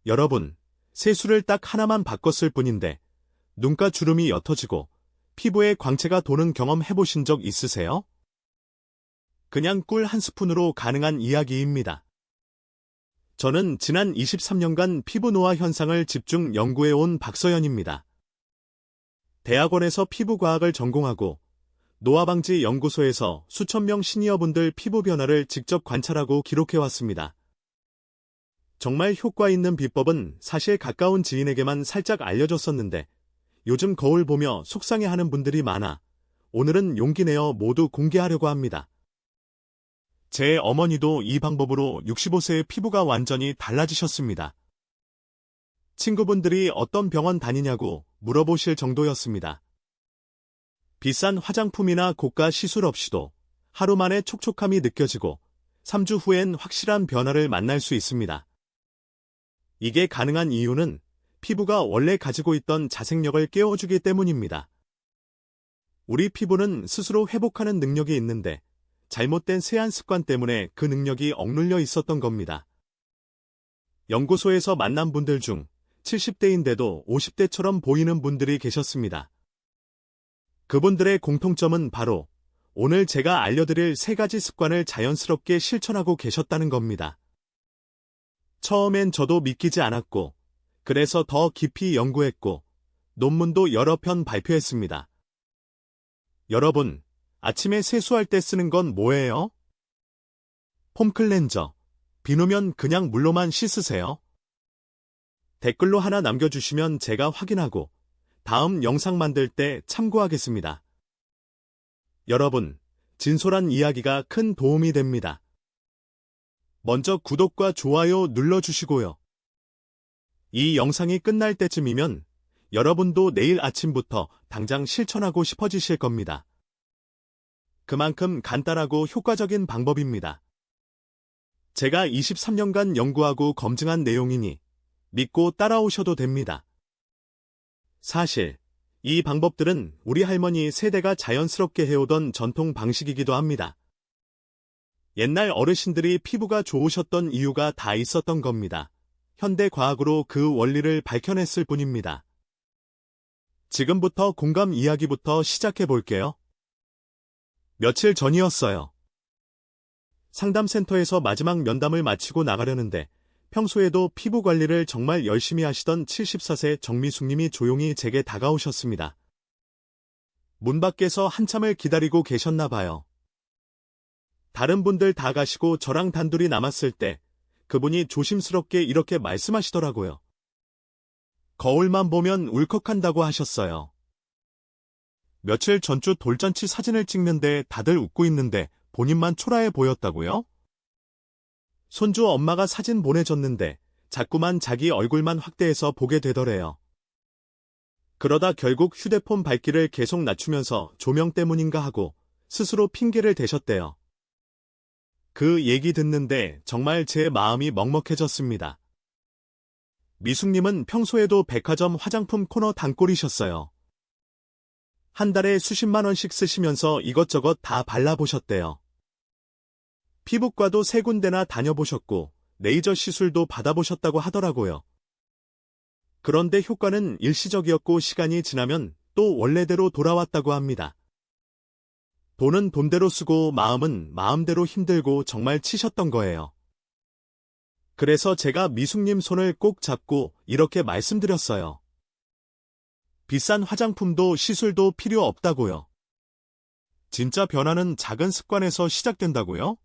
여러분, 세수를 딱 하나만 바꿨을 뿐인데 눈가 주름이 옅어지고 피부에 광채가 도는 경험 해보신 적 있으세요? 그냥 꿀 한 스푼으로 가능한 이야기입니다. 저는 지난 23년간 피부 노화 현상을 집중 연구해온 박서연입니다. 대학원에서 피부과학을 전공하고 노화방지 연구소에서 수천 명 시니어분들 피부 변화를 직접 관찰하고 기록해왔습니다. 정말 효과 있는 비법은 사실 가까운 지인에게만 살짝 알려줬었는데 요즘 거울 보며 속상해하는 분들이 많아 오늘은 용기 내어 모두 공개하려고 합니다. 제 어머니도 이 방법으로 65세의 피부가 완전히 달라지셨습니다. 친구분들이 어떤 병원 다니냐고 물어보실 정도였습니다. 비싼 화장품이나 고가 시술 없이도 하루 만에 촉촉함이 느껴지고 3주 후엔 확실한 변화를 만날 수 있습니다. 이게 가능한 이유는 피부가 원래 가지고 있던 자생력을 깨워주기 때문입니다. 우리 피부는 스스로 회복하는 능력이 있는데 잘못된 세안 습관 때문에 그 능력이 억눌려 있었던 겁니다. 연구소에서 만난 분들 중 70대인데도 50대처럼 보이는 분들이 계셨습니다. 그분들의 공통점은 바로 오늘 제가 알려드릴 3가지 습관을 자연스럽게 실천하고 계셨다는 겁니다. 처음엔 저도 믿기지 않았고, 그래서 더 깊이 연구했고, 논문도 여러 편 발표했습니다. 여러분, 아침에 세수할 때 쓰는 건 뭐예요? 폼 클렌저. 비누면 그냥 물로만 씻으세요. 댓글로 하나 남겨주시면 제가 확인하고 다음 영상 만들 때 참고하겠습니다. 여러분, 진솔한 이야기가 큰 도움이 됩니다. 먼저 구독과 좋아요 눌러주시고요. 이 영상이 끝날 때쯤이면 여러분도 내일 아침부터 당장 실천하고 싶어지실 겁니다. 그만큼 간단하고 효과적인 방법입니다. 제가 23년간 연구하고 검증한 내용이니 믿고 따라오셔도 됩니다. 사실 이 방법들은 우리 할머니 세대가 자연스럽게 해오던 전통 방식이기도 합니다. 옛날 어르신들이 피부가 좋으셨던 이유가 다 있었던 겁니다. 현대 과학으로 그 원리를 밝혀냈을 뿐입니다. 지금부터 공감 이야기부터 시작해 볼게요. 며칠 전이었어요. 상담센터에서 마지막 면담을 마치고 나가려는데 평소에도 피부 관리를 정말 열심히 하시던 74세 정미숙님이 조용히 제게 다가오셨습니다. 문 밖에서 한참을 기다리고 계셨나 봐요. 다른 분들 다 가시고 저랑 단둘이 남았을 때 그분이 조심스럽게 이렇게 말씀하시더라고요. 거울만 보면 울컥한다고 하셨어요. 며칠 전주 돌잔치 사진을 찍는데 다들 웃고 있는데 본인만 초라해 보였다고요? 손주 엄마가 사진 보내줬는데 자꾸만 자기 얼굴만 확대해서 보게 되더래요. 그러다 결국 휴대폰 밝기를 계속 낮추면서 조명 때문인가 하고 스스로 핑계를 대셨대요. 그 얘기 듣는데 정말 제 마음이 먹먹해졌습니다. 미숙님은 평소에도 백화점 화장품 코너 단골이셨어요. 한 달에 수십만 원씩 쓰시면서 이것저것 다 발라보셨대요. 피부과도 3군데나 다녀보셨고 레이저 시술도 받아보셨다고 하더라고요. 그런데 효과는 일시적이었고 시간이 지나면 또 원래대로 돌아왔다고 합니다. 돈은 돈대로 쓰고 마음은 마음대로 힘들고 정말 치셨던 거예요. 그래서 제가 미숙님 손을 꼭 잡고 이렇게 말씀드렸어요. 비싼 화장품도 시술도 필요 없다고요. 진짜 변화는 작은 습관에서 시작된다고요?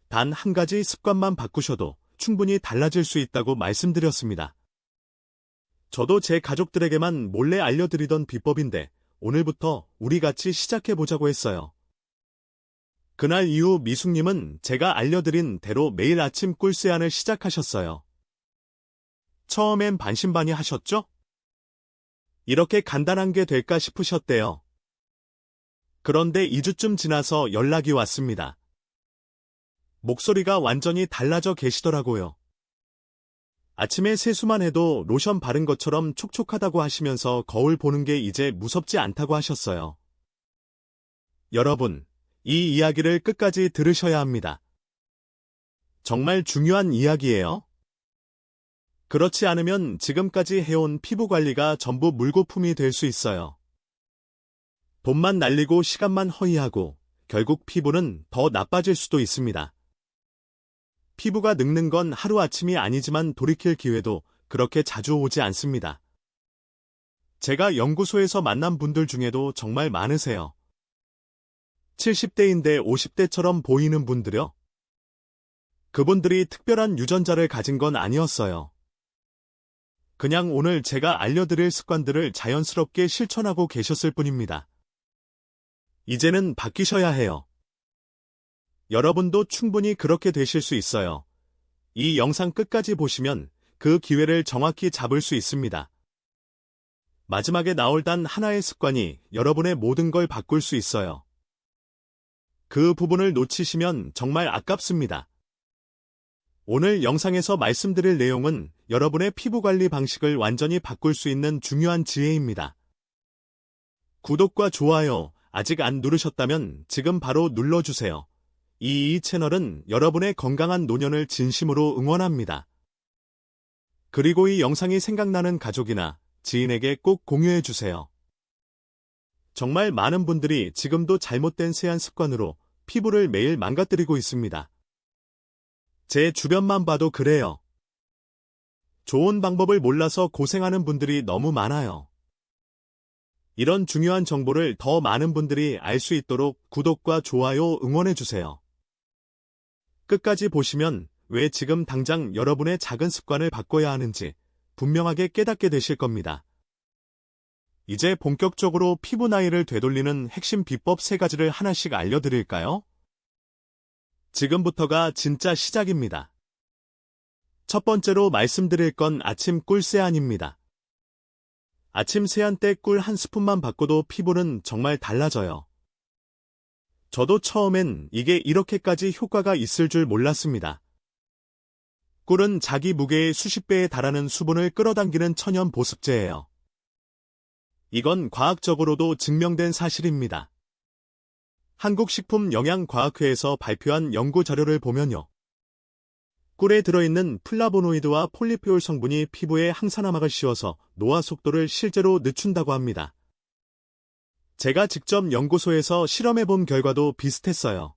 단 한 가지 습관만 바꾸셔도 충분히 달라질 수 있다고 말씀드렸습니다. 저도 제 가족들에게만 몰래 알려드리던 비법인데 오늘부터 우리 같이 시작해보자고 했어요. 그날 이후 미숙님은 제가 알려드린 대로 매일 아침 꿀세안을 시작하셨어요. 처음엔 반신반의하셨죠? 이렇게 간단한 게 될까 싶으셨대요. 그런데 2주쯤 지나서 연락이 왔습니다. 목소리가 완전히 달라져 계시더라고요. 아침에 세수만 해도 로션 바른 것처럼 촉촉하다고 하시면서 거울 보는 게 이제 무섭지 않다고 하셨어요. 여러분, 이 이야기를 끝까지 들으셔야 합니다. 정말 중요한 이야기예요. 그렇지 않으면 지금까지 해온 피부 관리가 전부 물거품이 될 수 있어요. 돈만 날리고 시간만 허위하고 결국 피부는 더 나빠질 수도 있습니다. 피부가 늙는 건 하루아침이 아니지만 돌이킬 기회도 그렇게 자주 오지 않습니다. 제가 연구소에서 만난 분들 중에도 정말 많으세요. 70대인데 50대처럼 보이는 분들요. 그분들이 특별한 유전자를 가진 건 아니었어요. 그냥 오늘 제가 알려드릴 습관들을 자연스럽게 실천하고 계셨을 뿐입니다. 이제는 바뀌셔야 해요. 여러분도 충분히 그렇게 되실 수 있어요. 이 영상 끝까지 보시면 그 기회를 정확히 잡을 수 있습니다. 마지막에 나올 단 하나의 습관이 여러분의 모든 걸 바꿀 수 있어요. 그 부분을 놓치시면 정말 아깝습니다. 오늘 영상에서 말씀드릴 내용은 여러분의 피부 관리 방식을 완전히 바꿀 수 있는 중요한 지혜입니다. 구독과 좋아요 아직 안 누르셨다면 지금 바로 눌러주세요. 이 채널은 여러분의 건강한 노년을 진심으로 응원합니다. 그리고 이 영상이 생각나는 가족이나 지인에게 꼭 공유해주세요. 정말 많은 분들이 지금도 잘못된 세안 습관으로 피부를 매일 망가뜨리고 있습니다. 제 주변만 봐도 그래요. 좋은 방법을 몰라서 고생하는 분들이 너무 많아요. 이런 중요한 정보를 더 많은 분들이 알 수 있도록 구독과 좋아요 응원해주세요. 끝까지 보시면 왜 지금 당장 여러분의 작은 습관을 바꿔야 하는지 분명하게 깨닫게 되실 겁니다. 이제 본격적으로 피부 나이를 되돌리는 핵심 비법 3가지를 하나씩 알려드릴까요? 지금부터가 진짜 시작입니다. 첫 번째로 말씀드릴 건 아침 꿀 세안입니다. 아침 세안 때 꿀 한 스푼만 바꿔도 피부는 정말 달라져요. 저도 처음엔 이게 이렇게까지 효과가 있을 줄 몰랐습니다. 꿀은 자기 무게의 수십 배에 달하는 수분을 끌어당기는 천연 보습제예요. 이건 과학적으로도 증명된 사실입니다. 한국식품영양과학회에서 발표한 연구 자료를 보면요. 꿀에 들어있는 플라보노이드와 폴리페올 성분이 피부에 항산화막을 씌워서 노화 속도를 실제로 늦춘다고 합니다. 제가 직접 연구소에서 실험해본 결과도 비슷했어요.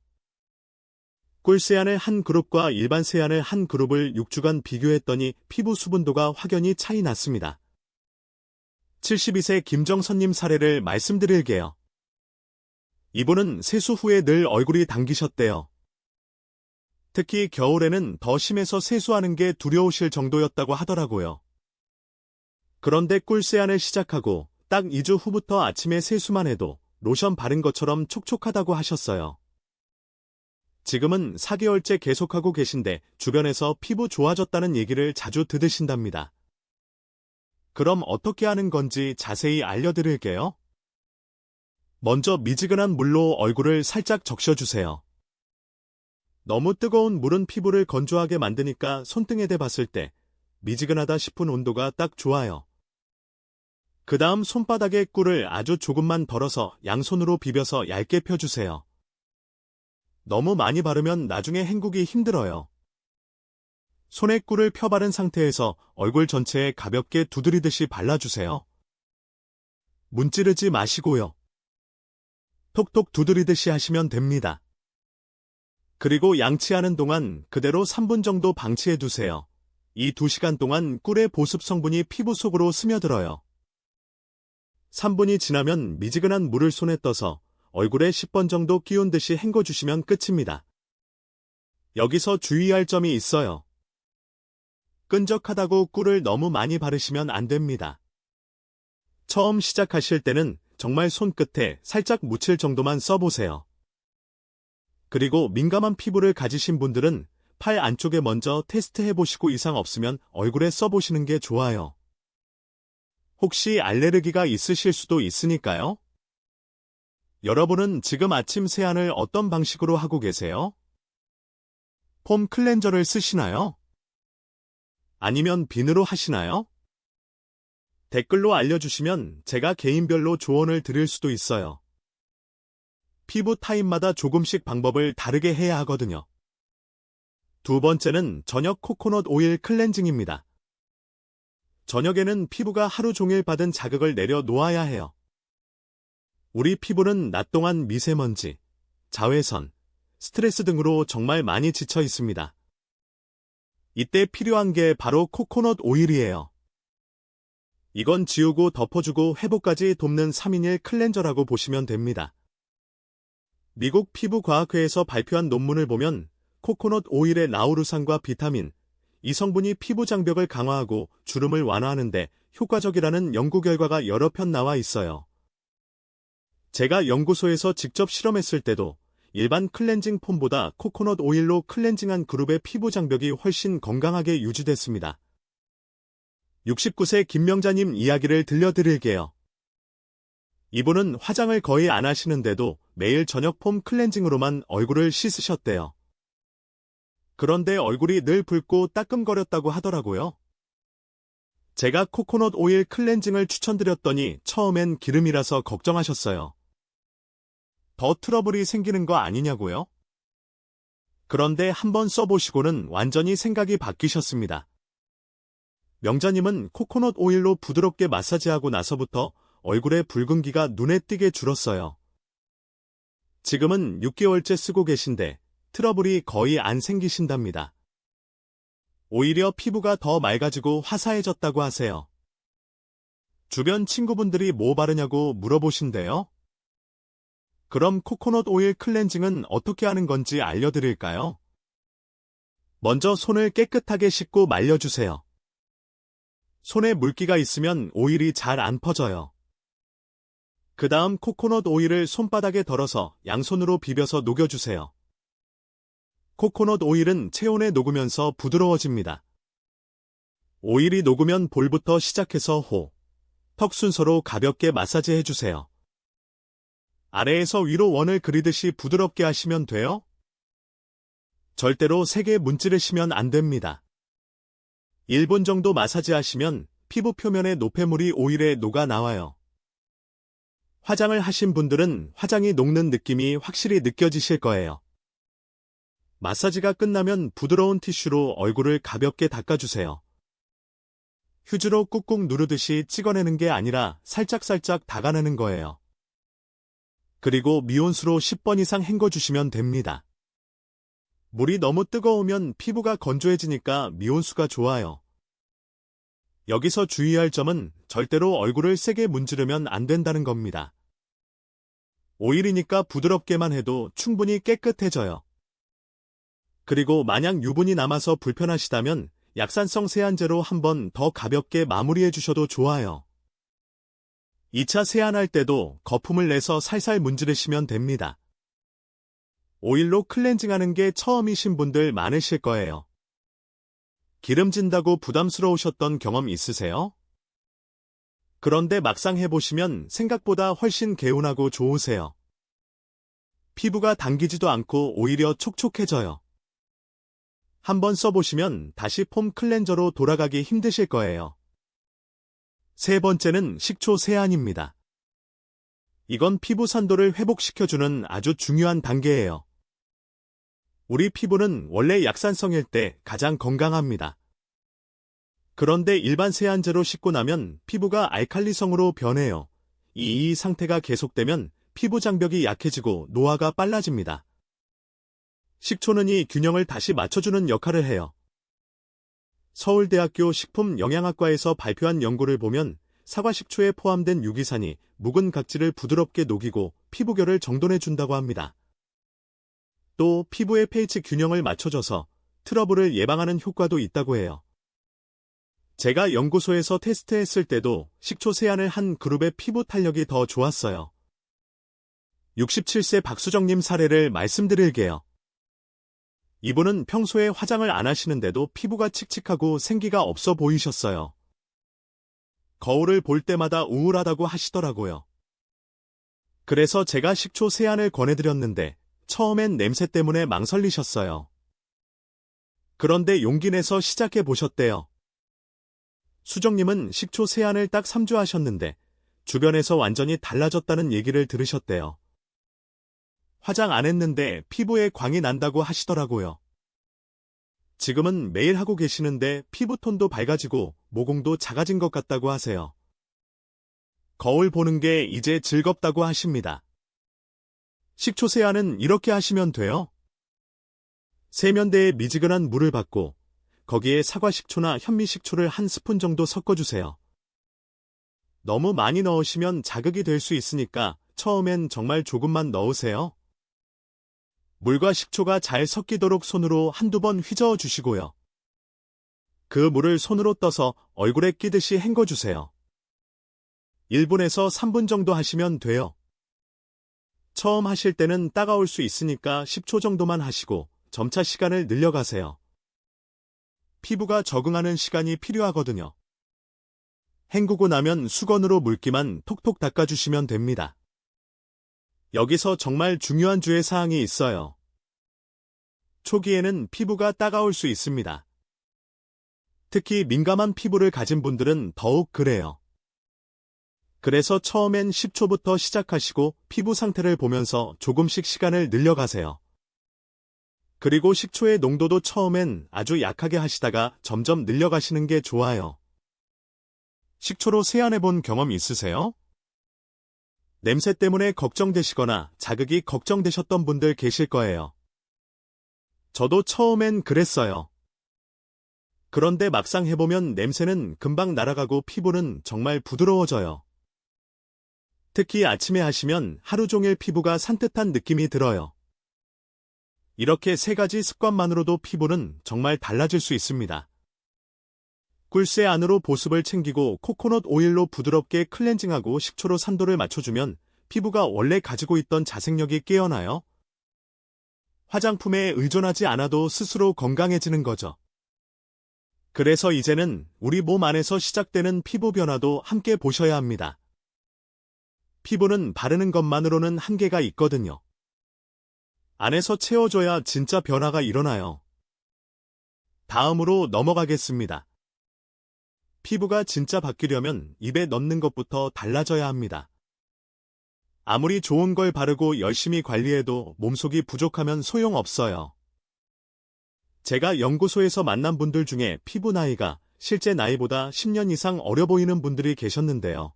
꿀 세안을 한 그룹과 일반 세안을 한 그룹을 6주간 비교했더니 피부 수분도가 확연히 차이 났습니다. 72세 김정선님 사례를 말씀드릴게요. 이분은 세수 후에 늘 얼굴이 당기셨대요. 특히 겨울에는 더 심해서 세수하는 게 두려우실 정도였다고 하더라고요. 그런데 꿀 세안을 시작하고 딱 2주 후부터 아침에 세수만 해도 로션 바른 것처럼 촉촉하다고 하셨어요. 지금은 4개월째 계속하고 계신데 주변에서 피부 좋아졌다는 얘기를 자주 들으신답니다. 그럼 어떻게 하는 건지 자세히 알려드릴게요. 먼저 미지근한 물로 얼굴을 살짝 적셔주세요. 너무 뜨거운 물은 피부를 건조하게 만드니까 손등에 대봤을 때 미지근하다 싶은 온도가 딱 좋아요. 그 다음 손바닥에 꿀을 아주 조금만 덜어서 양손으로 비벼서 얇게 펴주세요. 너무 많이 바르면 나중에 헹구기 힘들어요. 손에 꿀을 펴 바른 상태에서 얼굴 전체에 가볍게 두드리듯이 발라주세요. 문지르지 마시고요. 톡톡 두드리듯이 하시면 됩니다. 그리고 양치하는 동안 그대로 3분 정도 방치해두세요. 이 2시간 동안 꿀의 보습 성분이 피부 속으로 스며들어요. 3분이 지나면 미지근한 물을 손에 떠서 얼굴에 10번 정도 끼운 듯이 헹궈주시면 끝입니다. 여기서 주의할 점이 있어요. 끈적하다고 꿀을 너무 많이 바르시면 안 됩니다. 처음 시작하실 때는 정말 손끝에 살짝 묻힐 정도만 써보세요. 그리고 민감한 피부를 가지신 분들은 팔 안쪽에 먼저 테스트해보시고 이상 없으면 얼굴에 써보시는 게 좋아요. 혹시 알레르기가 있으실 수도 있으니까요. 여러분은 지금 아침 세안을 어떤 방식으로 하고 계세요? 폼 클렌저를 쓰시나요? 아니면 비누로 하시나요? 댓글로 알려주시면 제가 개인별로 조언을 드릴 수도 있어요. 피부 타입마다 조금씩 방법을 다르게 해야 하거든요. 두 번째는 저녁 코코넛 오일 클렌징입니다. 저녁에는 피부가 하루 종일 받은 자극을 내려놓아야 해요. 우리 피부는 낮 동안 미세먼지, 자외선, 스트레스 등으로 정말 많이 지쳐 있습니다. 이때 필요한 게 바로 코코넛 오일이에요. 이건 지우고 덮어주고 회복까지 돕는 3인일 클렌저라고 보시면 됩니다. 미국 피부과학회에서 발표한 논문을 보면 코코넛 오일의 라우르산과 비타민, 이 성분이 피부 장벽을 강화하고 주름을 완화하는 데 효과적이라는 연구 결과가 여러 편 나와 있어요. 제가 연구소에서 직접 실험했을 때도 일반 클렌징 폼보다 코코넛 오일로 클렌징한 그룹의 피부 장벽이 훨씬 건강하게 유지됐습니다. 69세 김명자님 이야기를 들려드릴게요. 이분은 화장을 거의 안 하시는데도 매일 저녁 폼 클렌징으로만 얼굴을 씻으셨대요. 그런데 얼굴이 늘 붉고 따끔거렸다고 하더라고요. 제가 코코넛 오일 클렌징을 추천드렸더니 처음엔 기름이라서 걱정하셨어요. 더 트러블이 생기는 거 아니냐고요? 그런데 한번 써보시고는 완전히 생각이 바뀌셨습니다. 명자님은 코코넛 오일로 부드럽게 마사지하고 나서부터 얼굴의 붉은기가 눈에 띄게 줄었어요. 지금은 6개월째 쓰고 계신데 트러블이 거의 안 생기신답니다. 오히려 피부가 더 맑아지고 화사해졌다고 하세요. 주변 친구분들이 뭐 바르냐고 물어보신대요. 그럼 코코넛 오일 클렌징은 어떻게 하는 건지 알려드릴까요? 먼저 손을 깨끗하게 씻고 말려주세요. 손에 물기가 있으면 오일이 잘 안 퍼져요. 그 다음 코코넛 오일을 손바닥에 덜어서 양손으로 비벼서 녹여주세요. 코코넛 오일은 체온에 녹으면서 부드러워집니다. 오일이 녹으면 볼부터 시작해서 호, 턱 순서로 가볍게 마사지 해주세요. 아래에서 위로 원을 그리듯이 부드럽게 하시면 돼요. 절대로 세게 문지르시면 안 됩니다. 1분 정도 마사지 하시면 피부 표면의 노폐물이 오일에 녹아 나와요. 화장을 하신 분들은 화장이 녹는 느낌이 확실히 느껴지실 거예요. 마사지가 끝나면 부드러운 티슈로 얼굴을 가볍게 닦아주세요. 휴지로 꾹꾹 누르듯이 찍어내는 게 아니라 살짝살짝 닦아내는 거예요. 그리고 미온수로 10번 이상 헹궈주시면 됩니다. 물이 너무 뜨거우면 피부가 건조해지니까 미온수가 좋아요. 여기서 주의할 점은 절대로 얼굴을 세게 문지르면 안 된다는 겁니다. 오일이니까 부드럽게만 해도 충분히 깨끗해져요. 그리고 만약 유분이 남아서 불편하시다면 약산성 세안제로 한 번 더 가볍게 마무리해 주셔도 좋아요. 2차 세안할 때도 거품을 내서 살살 문지르시면 됩니다. 오일로 클렌징하는 게 처음이신 분들 많으실 거예요. 기름진다고 부담스러우셨던 경험 있으세요? 그런데 막상 해보시면 생각보다 훨씬 개운하고 좋으세요. 피부가 당기지도 않고 오히려 촉촉해져요. 한번 써보시면 다시 폼 클렌저로 돌아가기 힘드실 거예요. 세 번째는 식초 세안입니다. 이건 피부 산도를 회복시켜주는 아주 중요한 단계예요. 우리 피부는 원래 약산성일 때 가장 건강합니다. 그런데 일반 세안제로 씻고 나면 피부가 알칼리성으로 변해요. 이 상태가 계속되면 피부 장벽이 약해지고 노화가 빨라집니다. 식초는 이 균형을 다시 맞춰주는 역할을 해요. 서울대학교 식품영양학과에서 발표한 연구를 보면 사과식초에 포함된 유기산이 묵은 각질을 부드럽게 녹이고 피부결을 정돈해준다고 합니다. 또 피부의 pH 균형을 맞춰줘서 트러블을 예방하는 효과도 있다고 해요. 제가 연구소에서 테스트했을 때도 식초 세안을 한 그룹의 피부 탄력이 더 좋았어요. 67세 박수정님 사례를 말씀드릴게요. 이분은 평소에 화장을 안 하시는데도 피부가 칙칙하고 생기가 없어 보이셨어요. 거울을 볼 때마다 우울하다고 하시더라고요. 그래서 제가 식초 세안을 권해드렸는데 처음엔 냄새 때문에 망설이셨어요. 그런데 용기 내서 시작해 보셨대요. 수정님은 식초 세안을 딱 3주 하셨는데 주변에서 완전히 달라졌다는 얘기를 들으셨대요. 화장 안 했는데 피부에 광이 난다고 하시더라고요. 지금은 매일 하고 계시는데 피부톤도 밝아지고 모공도 작아진 것 같다고 하세요. 거울 보는 게 이제 즐겁다고 하십니다. 식초 세안은 이렇게 하시면 돼요. 세면대에 미지근한 물을 받고 거기에 사과식초나 현미식초를 한 스푼 정도 섞어주세요. 너무 많이 넣으시면 자극이 될 수 있으니까 처음엔 정말 조금만 넣으세요. 물과 식초가 잘 섞이도록 손으로 한두 번 휘저어 주시고요. 그 물을 손으로 떠서 얼굴에 끼듯이 헹궈주세요. 1분에서 3분 정도 하시면 돼요. 처음 하실 때는 따가울 수 있으니까 10초 정도만 하시고 점차 시간을 늘려가세요. 피부가 적응하는 시간이 필요하거든요. 헹구고 나면 수건으로 물기만 톡톡 닦아주시면 됩니다. 여기서 정말 중요한 주의사항이 있어요. 초기에는 피부가 따가울 수 있습니다. 특히 민감한 피부를 가진 분들은 더욱 그래요. 그래서 처음엔 10초부터 시작하시고 피부 상태를 보면서 조금씩 시간을 늘려가세요. 그리고 식초의 농도도 처음엔 아주 약하게 하시다가 점점 늘려가시는 게 좋아요. 식초로 세안해본 경험 있으세요? 냄새 때문에 걱정되시거나 자극이 걱정되셨던 분들 계실 거예요. 저도 처음엔 그랬어요. 그런데 막상 해보면 냄새는 금방 날아가고 피부는 정말 부드러워져요. 특히 아침에 하시면 하루 종일 피부가 산뜻한 느낌이 들어요. 이렇게 3가지 습관만으로도 피부는 정말 달라질 수 있습니다. 꿀쇠 안으로 보습을 챙기고 코코넛 오일로 부드럽게 클렌징하고 식초로 산도를 맞춰주면 피부가 원래 가지고 있던 자생력이 깨어나요. 화장품에 의존하지 않아도 스스로 건강해지는 거죠. 그래서 이제는 우리 몸 안에서 시작되는 피부 변화도 함께 보셔야 합니다. 피부는 바르는 것만으로는 한계가 있거든요. 안에서 채워줘야 진짜 변화가 일어나요. 다음으로 넘어가겠습니다. 피부가 진짜 바뀌려면 입에 넣는 것부터 달라져야 합니다. 아무리 좋은 걸 바르고 열심히 관리해도 몸속이 부족하면 소용없어요. 제가 연구소에서 만난 분들 중에 피부 나이가 실제 나이보다 10년 이상 어려 보이는 분들이 계셨는데요.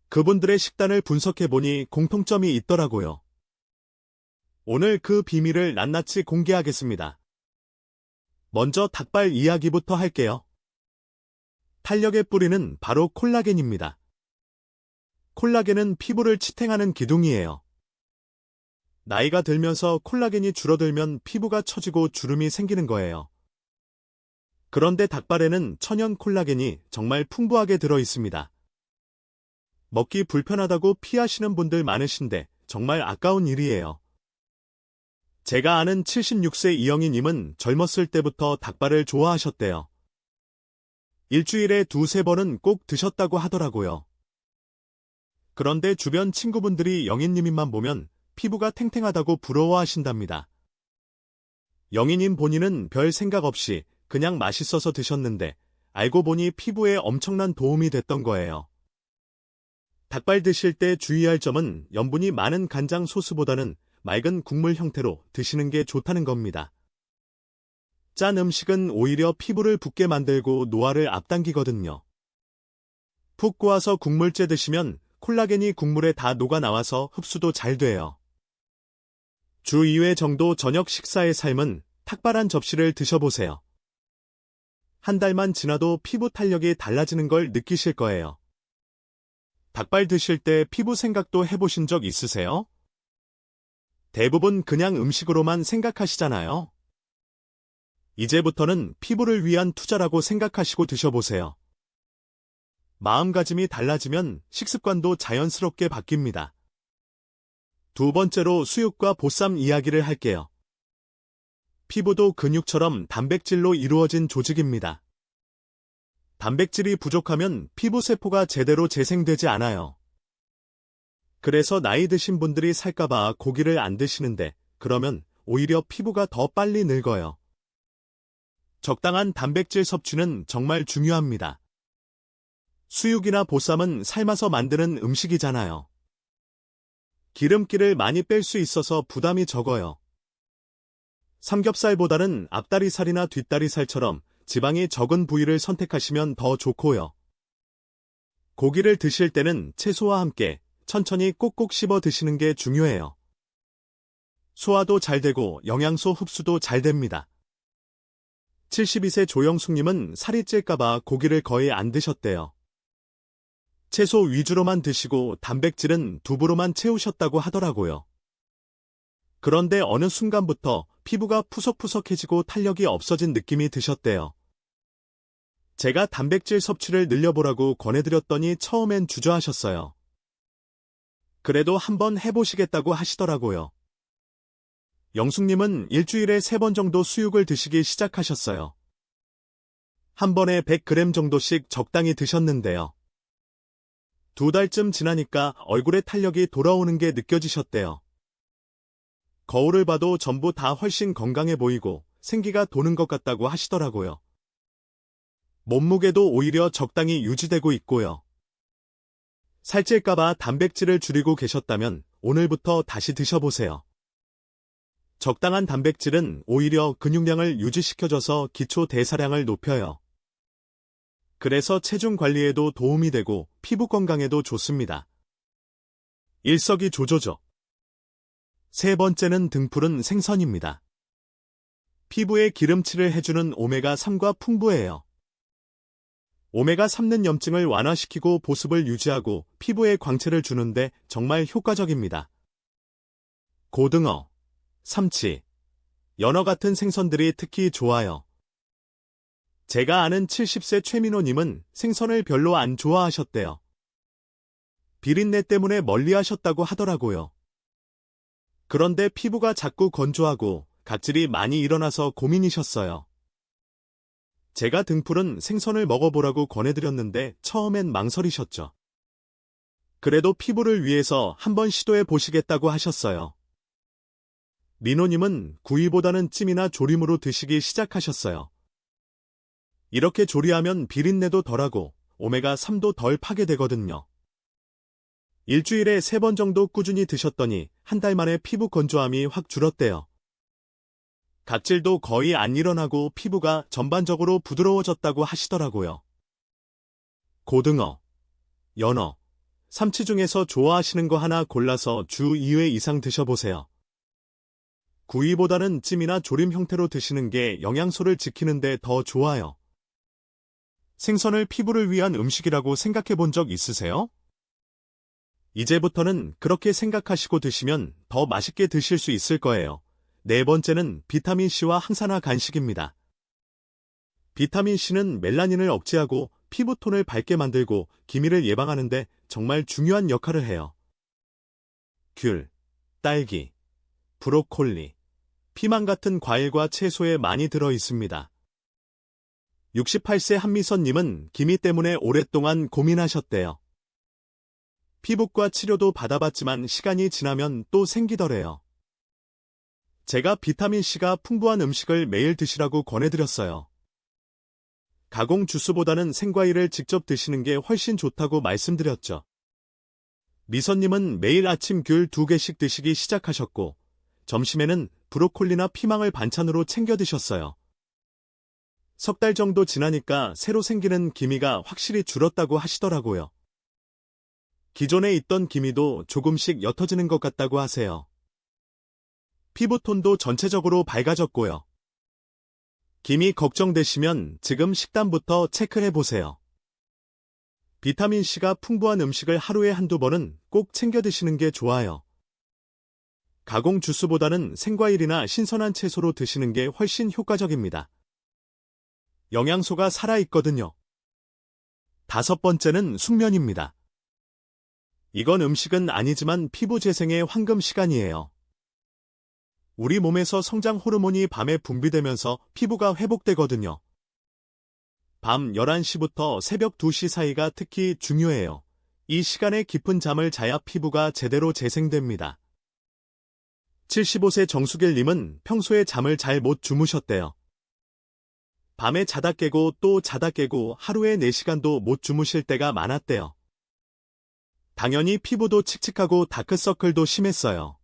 그분들의 식단을 분석해보니 공통점이 있더라고요. 오늘 그 비밀을 낱낱이 공개하겠습니다. 먼저 닭발 이야기부터 할게요. 탄력의 뿌리는 바로 콜라겐입니다. 콜라겐은 피부를 지탱하는 기둥이에요. 나이가 들면서 콜라겐이 줄어들면 피부가 처지고 주름이 생기는 거예요. 그런데 닭발에는 천연 콜라겐이 정말 풍부하게 들어 있습니다. 먹기 불편하다고 피하시는 분들 많으신데 정말 아까운 일이에요. 제가 아는 76세 이영희님은 젊었을 때부터 닭발을 좋아하셨대요. 일주일에 2~3번은 꼭 드셨다고 하더라고요. 그런데 주변 친구분들이 영희님만 보면 피부가 탱탱하다고 부러워하신답니다. 영희님 본인은 별 생각 없이 그냥 맛있어서 드셨는데 알고 보니 피부에 엄청난 도움이 됐던 거예요. 닭발 드실 때 주의할 점은 염분이 많은 간장 소스보다는 맑은 국물 형태로 드시는 게 좋다는 겁니다. 짠 음식은 오히려 피부를 붓게 만들고 노화를 앞당기거든요. 푹 고아서 국물째 드시면 콜라겐이 국물에 다 녹아 나와서 흡수도 잘 돼요. 주 2회 정도 저녁 식사의 삶은 닭발 한 접시를 드셔보세요. 한 달만 지나도 피부 탄력이 달라지는 걸 느끼실 거예요. 닭발 드실 때 피부 생각도 해보신 적 있으세요? 대부분 그냥 음식으로만 생각하시잖아요. 이제부터는 피부를 위한 투자라고 생각하시고 드셔보세요. 마음가짐이 달라지면 식습관도 자연스럽게 바뀝니다. 두 번째로 수육과 보쌈 이야기를 할게요. 피부도 근육처럼 단백질로 이루어진 조직입니다. 단백질이 부족하면 피부 세포가 제대로 재생되지 않아요. 그래서 나이 드신 분들이 살까봐 고기를 안 드시는데 그러면 오히려 피부가 더 빨리 늙어요. 적당한 단백질 섭취는 정말 중요합니다. 수육이나 보쌈은 삶아서 만드는 음식이잖아요. 기름기를 많이 뺄 수 있어서 부담이 적어요. 삼겹살보다는 앞다리살이나 뒷다리살처럼 지방이 적은 부위를 선택하시면 더 좋고요. 고기를 드실 때는 채소와 함께 천천히 꼭꼭 씹어 드시는 게 중요해요. 소화도 잘 되고 영양소 흡수도 잘 됩니다. 72세 조영숙님은 살이 찔까봐 고기를 거의 안 드셨대요. 채소 위주로만 드시고 단백질은 두부로만 채우셨다고 하더라고요. 그런데 어느 순간부터 피부가 푸석푸석해지고 탄력이 없어진 느낌이 드셨대요. 제가 단백질 섭취를 늘려보라고 권해드렸더니 처음엔 주저하셨어요. 그래도 한번 해보시겠다고 하시더라고요. 영숙님은 일주일에 3번 정도 수육을 드시기 시작하셨어요. 한 번에 100g 정도씩 적당히 드셨는데요. 2달쯤 지나니까 얼굴에 탄력이 돌아오는 게 느껴지셨대요. 거울을 봐도 전부 다 훨씬 건강해 보이고 생기가 도는 것 같다고 하시더라고요. 몸무게도 오히려 적당히 유지되고 있고요. 살찔까봐 단백질을 줄이고 계셨다면 오늘부터 다시 드셔보세요. 적당한 단백질은 오히려 근육량을 유지시켜줘서 기초 대사량을 높여요. 그래서 체중 관리에도 도움이 되고 피부 건강에도 좋습니다. 일석이조조죠. 세 번째는 등푸른 생선입니다. 피부에 기름칠을 해주는 오메가3가 풍부해요. 오메가3는 염증을 완화시키고 보습을 유지하고 피부에 광채를 주는데 정말 효과적입니다. 고등어, 삼치, 연어 같은 생선들이 특히 좋아요. 제가 아는 70세 최민호님은 생선을 별로 안 좋아하셨대요. 비린내 때문에 멀리하셨다고 하더라고요. 그런데 피부가 자꾸 건조하고 각질이 많이 일어나서 고민이셨어요. 제가 등푸른 생선을 먹어보라고 권해드렸는데 처음엔 망설이셨죠. 그래도 피부를 위해서 한번 시도해 보시겠다고 하셨어요. 민호님은 구이보다는 찜이나 조림으로 드시기 시작하셨어요. 이렇게 조리하면 비린내도 덜하고 오메가3도 덜 파괴되거든요. 일주일에 3번 정도 꾸준히 드셨더니 한 달 만에 피부 건조함이 확 줄었대요. 각질도 거의 안 일어나고 피부가 전반적으로 부드러워졌다고 하시더라고요. 고등어, 연어, 삼치 중에서 좋아하시는 거 하나 골라서 주 2회 이상 드셔보세요. 구이보다는 찜이나 조림 형태로 드시는 게 영양소를 지키는데 더 좋아요. 생선을 피부를 위한 음식이라고 생각해 본 적 있으세요? 이제부터는 그렇게 생각하시고 드시면 더 맛있게 드실 수 있을 거예요. 네 번째는 비타민C와 항산화 간식입니다. 비타민C는 멜라닌을 억제하고 피부톤을 밝게 만들고 기미를 예방하는데 정말 중요한 역할을 해요. 귤, 딸기, 브로콜리, 피망 같은 과일과 채소에 많이 들어 있습니다. 68세 한미선님은 기미 때문에 오랫동안 고민하셨대요. 피부과 치료도 받아봤지만 시간이 지나면 또 생기더래요. 제가 비타민C가 풍부한 음식을 매일 드시라고 권해드렸어요. 가공 주스보다는 생과일을 직접 드시는 게 훨씬 좋다고 말씀드렸죠. 미선님은 매일 아침 귤 2개씩 드시기 시작하셨고 점심에는 브로콜리나 피망을 반찬으로 챙겨 드셨어요. 3달 정도 지나니까 새로 생기는 기미가 확실히 줄었다고 하시더라고요. 기존에 있던 기미도 조금씩 옅어지는 것 같다고 하세요. 피부톤도 전체적으로 밝아졌고요. 기미 걱정되시면 지금 식단부터 체크해보세요. 비타민C가 풍부한 음식을 하루에 한두 번은 꼭 챙겨 드시는 게 좋아요. 가공 주스보다는 생과일이나 신선한 채소로 드시는 게 훨씬 효과적입니다. 영양소가 살아있거든요. 5번째는 숙면입니다. 이건 음식은 아니지만 피부 재생의 황금 시간이에요. 우리 몸에서 성장 호르몬이 밤에 분비되면서 피부가 회복되거든요. 밤 11시부터 새벽 2시 사이가 특히 중요해요. 이 시간에 깊은 잠을 자야 피부가 제대로 재생됩니다. 75세 정수길님은 평소에 잠을 잘 못 주무셨대요. 밤에 자다 깨고 또 자다 깨고 하루에 4시간도 못 주무실 때가 많았대요. 당연히 피부도 칙칙하고 다크서클도 심했어요.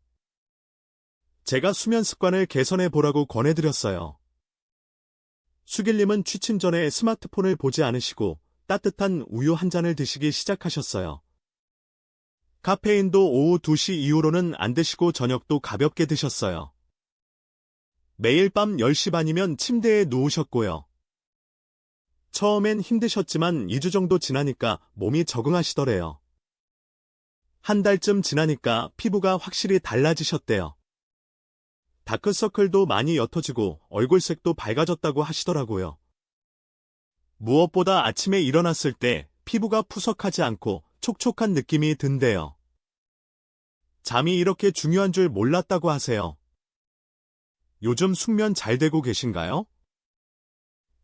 제가 수면 습관을 개선해 보라고 권해드렸어요. 수길님은 취침 전에 스마트폰을 보지 않으시고 따뜻한 우유 한 잔을 드시기 시작하셨어요. 카페인도 오후 2시 이후로는 안 드시고 저녁도 가볍게 드셨어요. 매일 밤 10시 반이면 침대에 누우셨고요. 처음엔 힘드셨지만 2주 정도 지나니까 몸이 적응하시더래요. 한 달쯤 지나니까 피부가 확실히 달라지셨대요. 다크서클도 많이 옅어지고 얼굴색도 밝아졌다고 하시더라고요. 무엇보다 아침에 일어났을 때 피부가 푸석하지 않고 촉촉한 느낌이 든대요. 잠이 이렇게 중요한 줄 몰랐다고 하세요. 요즘 숙면 잘 되고 계신가요?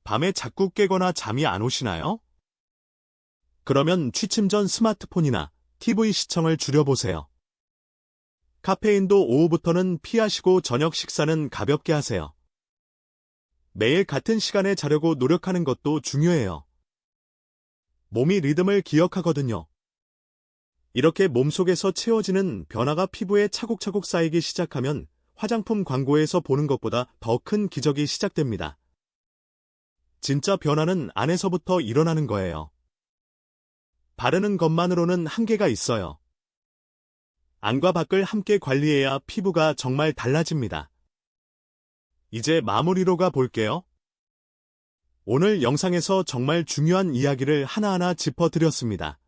밤에 자꾸 깨거나 잠이 안 오시나요? 그러면 취침 전 스마트폰이나 TV 시청을 줄여보세요. 카페인도 오후부터는 피하시고 저녁 식사는 가볍게 하세요. 매일 같은 시간에 자려고 노력하는 것도 중요해요. 몸이 리듬을 기억하거든요. 이렇게 몸속에서 채워지는 변화가 피부에 차곡차곡 쌓이기 시작하면 화장품 광고에서 보는 것보다 더 큰 기적이 시작됩니다. 진짜 변화는 안에서부터 일어나는 거예요. 바르는 것만으로는 한계가 있어요. 안과 밖을 함께 관리해야 피부가 정말 달라집니다. 이제 마무리로 가볼게요. 오늘 영상에서 정말 중요한 이야기를 하나하나 짚어드렸습니다.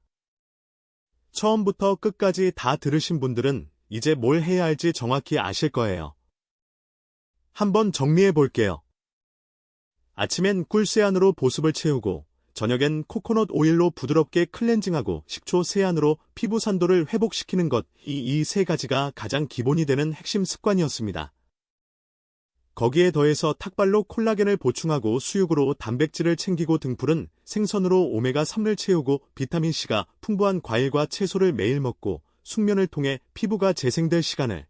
처음부터 끝까지 다 들으신 분들은 이제 뭘 해야 할지 정확히 아실 거예요. 한번 정리해 볼게요. 아침엔 꿀세안으로 보습을 채우고 저녁엔 코코넛 오일로 부드럽게 클렌징하고 식초 세안으로 피부 산도를 회복시키는 것, 이 세 가지가 가장 기본이 되는 핵심 습관이었습니다. 거기에 더해서 탁발로 콜라겐을 보충하고 수육으로 단백질을 챙기고 등푸른 생선으로 오메가3를 채우고 비타민C가 풍부한 과일과 채소를 매일 먹고 숙면을 통해 피부가 재생될 시간을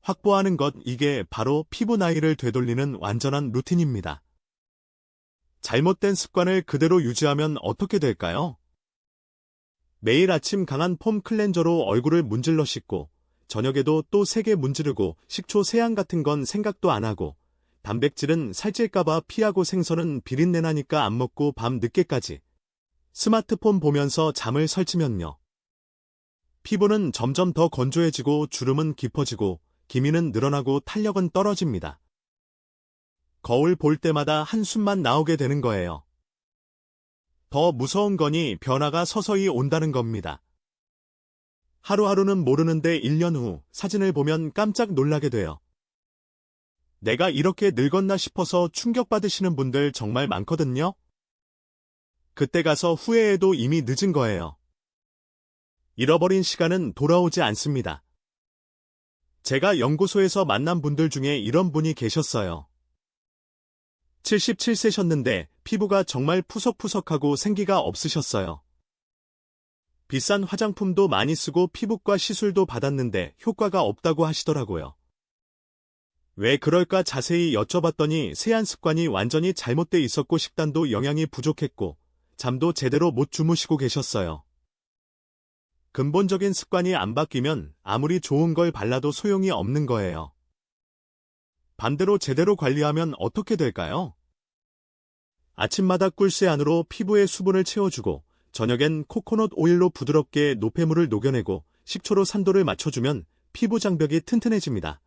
확보하는 것, 이게 바로 피부 나이를 되돌리는 완전한 루틴입니다. 잘못된 습관을 그대로 유지하면 어떻게 될까요? 매일 아침 강한 폼 클렌저로 얼굴을 문질러 씻고 저녁에도 또 세게 문지르고 식초 세안 같은 건 생각도 안 하고 단백질은 살찔까봐 피하고 생선은 비린내 나니까 안 먹고 밤 늦게까지 스마트폰 보면서 잠을 설치면요. 피부는 점점 더 건조해지고 주름은 깊어지고 기미는 늘어나고 탄력은 떨어집니다. 거울 볼 때마다 한숨만 나오게 되는 거예요. 더 무서운 거니 변화가 서서히 온다는 겁니다. 하루하루는 모르는데 1년 후 사진을 보면 깜짝 놀라게 돼요. 내가 이렇게 늙었나 싶어서 충격받으시는 분들 정말 많거든요. 그때 가서 후회해도 이미 늦은 거예요. 잃어버린 시간은 돌아오지 않습니다. 제가 연구소에서 만난 분들 중에 이런 분이 계셨어요. 77세셨는데 피부가 정말 푸석푸석하고 생기가 없으셨어요. 비싼 화장품도 많이 쓰고 피부과 시술도 받았는데 효과가 없다고 하시더라고요. 왜 그럴까 자세히 여쭤봤더니 세안 습관이 완전히 잘못돼 있었고 식단도 영양이 부족했고 잠도 제대로 못 주무시고 계셨어요. 근본적인 습관이 안 바뀌면 아무리 좋은 걸 발라도 소용이 없는 거예요. 반대로 제대로 관리하면 어떻게 될까요? 아침마다 꿀세안으로 피부에 수분을 채워주고 저녁엔 코코넛 오일로 부드럽게 노폐물을 녹여내고 식초로 산도를 맞춰주면 피부 장벽이 튼튼해집니다.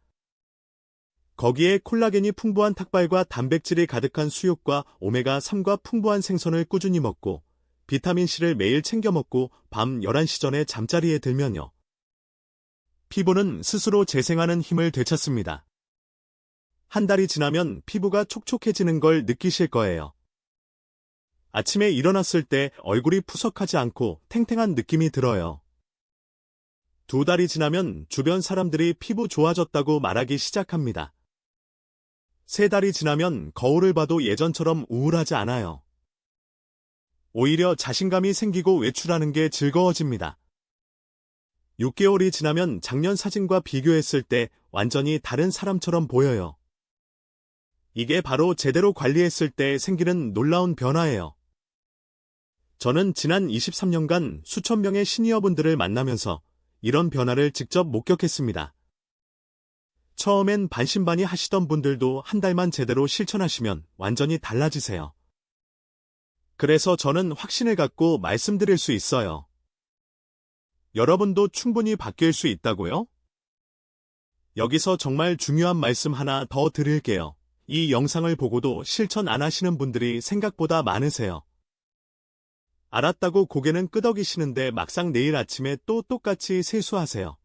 거기에 콜라겐이 풍부한 탁발과 단백질이 가득한 수육과 오메가3과 풍부한 생선을 꾸준히 먹고 비타민C를 매일 챙겨 먹고 밤 11시 전에 잠자리에 들면요. 피부는 스스로 재생하는 힘을 되찾습니다. 한 달이 지나면 피부가 촉촉해지는 걸 느끼실 거예요. 아침에 일어났을 때 얼굴이 푸석하지 않고 탱탱한 느낌이 들어요. 2달이 지나면 주변 사람들이 피부 좋아졌다고 말하기 시작합니다. 3달이 지나면 거울을 봐도 예전처럼 우울하지 않아요. 오히려 자신감이 생기고 외출하는 게 즐거워집니다. 6개월이 지나면 작년 사진과 비교했을 때 완전히 다른 사람처럼 보여요. 이게 바로 제대로 관리했을 때 생기는 놀라운 변화예요. 저는 지난 23년간 수천 명의 시니어분들을 만나면서 이런 변화를 직접 목격했습니다. 처음엔 반신반의 하시던 분들도 한 달만 제대로 실천하시면 완전히 달라지세요. 그래서 저는 확신을 갖고 말씀드릴 수 있어요. 여러분도 충분히 바뀔 수 있다고요? 여기서 정말 중요한 말씀 하나 더 드릴게요. 이 영상을 보고도 실천 안 하시는 분들이 생각보다 많으세요. 알았다고 고개는 끄덕이시는데 막상 내일 아침에 또 똑같이 세수하세요.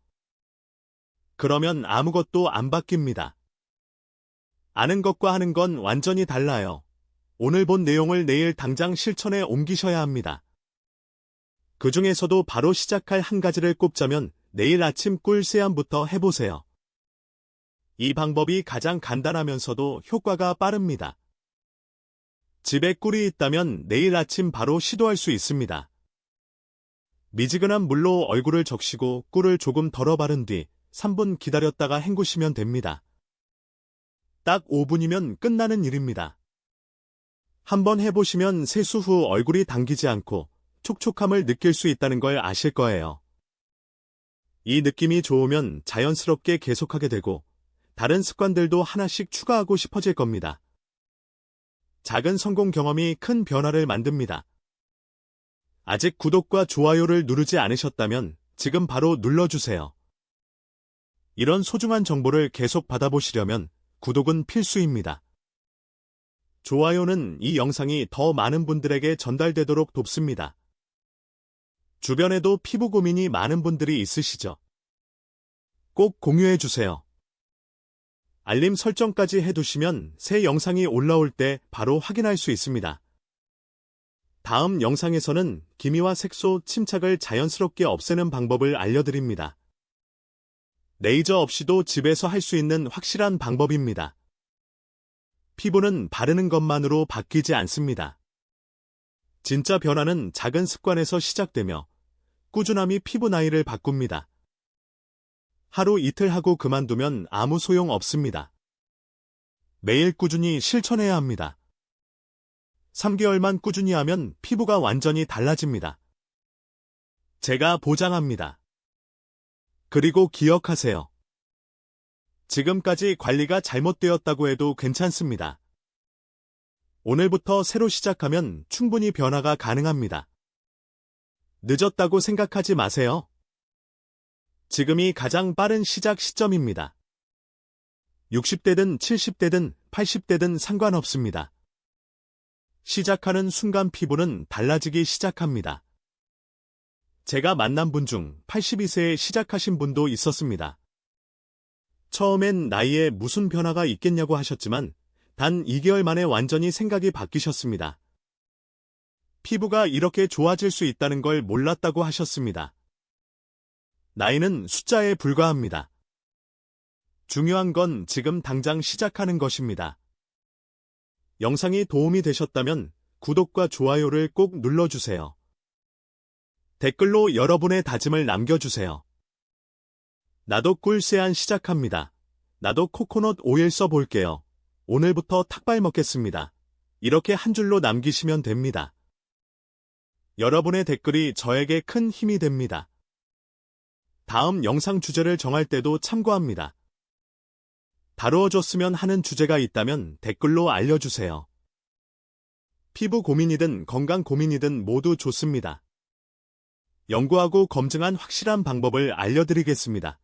그러면 아무것도 안 바뀝니다. 아는 것과 하는 건 완전히 달라요. 오늘 본 내용을 내일 당장 실천에 옮기셔야 합니다. 그 중에서도 바로 시작할 한 가지를 꼽자면 내일 아침 꿀 세안부터 해보세요. 이 방법이 가장 간단하면서도 효과가 빠릅니다. 집에 꿀이 있다면 내일 아침 바로 시도할 수 있습니다. 미지근한 물로 얼굴을 적시고 꿀을 조금 덜어 바른 뒤 3분 기다렸다가 헹구시면 됩니다. 딱 5분이면 끝나는 일입니다. 한번 해보시면 세수 후 얼굴이 당기지 않고 촉촉함을 느낄 수 있다는 걸 아실 거예요. 이 느낌이 좋으면 자연스럽게 계속하게 되고 다른 습관들도 하나씩 추가하고 싶어질 겁니다. 작은 성공 경험이 큰 변화를 만듭니다. 아직 구독과 좋아요를 누르지 않으셨다면 지금 바로 눌러주세요. 이런 소중한 정보를 계속 받아보시려면 구독은 필수입니다. 좋아요는 이 영상이 더 많은 분들에게 전달되도록 돕습니다. 주변에도 피부 고민이 많은 분들이 있으시죠? 꼭 공유해주세요. 알림 설정까지 해두시면 새 영상이 올라올 때 바로 확인할 수 있습니다. 다음 영상에서는 기미와 색소, 침착을 자연스럽게 없애는 방법을 알려드립니다. 레이저 없이도 집에서 할 수 있는 확실한 방법입니다. 피부는 바르는 것만으로 바뀌지 않습니다. 진짜 변화는 작은 습관에서 시작되며 꾸준함이 피부 나이를 바꿉니다. 하루 이틀 하고 그만두면 아무 소용 없습니다. 매일 꾸준히 실천해야 합니다. 3개월만 꾸준히 하면 피부가 완전히 달라집니다. 제가 보장합니다. 그리고 기억하세요. 지금까지 관리가 잘못되었다고 해도 괜찮습니다. 오늘부터 새로 시작하면 충분히 변화가 가능합니다. 늦었다고 생각하지 마세요. 지금이 가장 빠른 시작 시점입니다. 60대든 70대든 80대든 상관없습니다. 시작하는 순간 피부는 달라지기 시작합니다. 제가 만난 분 중 82세에 시작하신 분도 있었습니다. 처음엔 나이에 무슨 변화가 있겠냐고 하셨지만 단 2개월 만에 완전히 생각이 바뀌셨습니다. 피부가 이렇게 좋아질 수 있다는 걸 몰랐다고 하셨습니다. 나이는 숫자에 불과합니다. 중요한 건 지금 당장 시작하는 것입니다. 영상이 도움이 되셨다면 구독과 좋아요를 꼭 눌러주세요. 댓글로 여러분의 다짐을 남겨주세요. 나도 꿀세안 시작합니다. 나도 코코넛 오일 써볼게요. 오늘부터 탁발 먹겠습니다. 이렇게 한 줄로 남기시면 됩니다. 여러분의 댓글이 저에게 큰 힘이 됩니다. 다음 영상 주제를 정할 때도 참고합니다. 다루어줬으면 하는 주제가 있다면 댓글로 알려주세요. 피부 고민이든 건강 고민이든 모두 좋습니다. 연구하고 검증한 확실한 방법을 알려드리겠습니다.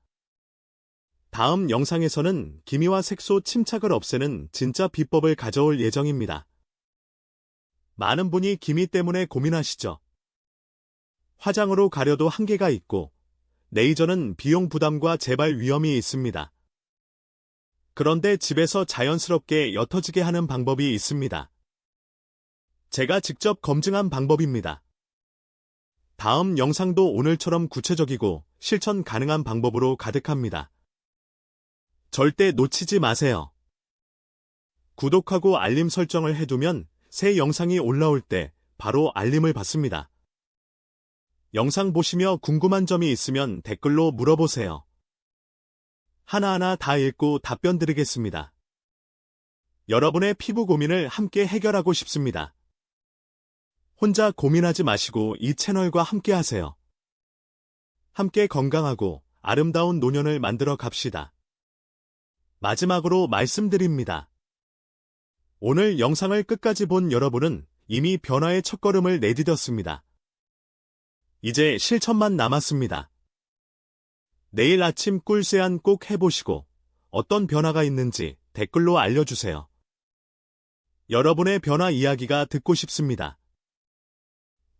다음 영상에서는 기미와 색소 침착을 없애는 진짜 비법을 가져올 예정입니다. 많은 분이 기미 때문에 고민하시죠. 화장으로 가려도 한계가 있고 레이저는 비용 부담과 재발 위험이 있습니다. 그런데 집에서 자연스럽게 옅어지게 하는 방법이 있습니다. 제가 직접 검증한 방법입니다. 다음 영상도 오늘처럼 구체적이고 실천 가능한 방법으로 가득합니다. 절대 놓치지 마세요. 구독하고 알림 설정을 해두면 새 영상이 올라올 때 바로 알림을 받습니다. 영상 보시며 궁금한 점이 있으면 댓글로 물어보세요. 하나하나 다 읽고 답변 드리겠습니다. 여러분의 피부 고민을 함께 해결하고 싶습니다. 혼자 고민하지 마시고 이 채널과 함께 하세요. 함께 건강하고 아름다운 노년을 만들어 갑시다. 마지막으로 말씀드립니다. 오늘 영상을 끝까지 본 여러분은 이미 변화의 첫걸음을 내디뎠습니다. 이제 실천만 남았습니다. 내일 아침 꿀세안 꼭 해보시고 어떤 변화가 있는지 댓글로 알려주세요. 여러분의 변화 이야기가 듣고 싶습니다.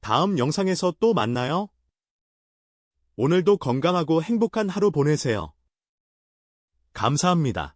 다음 영상에서 또 만나요. 오늘도 건강하고 행복한 하루 보내세요. 감사합니다.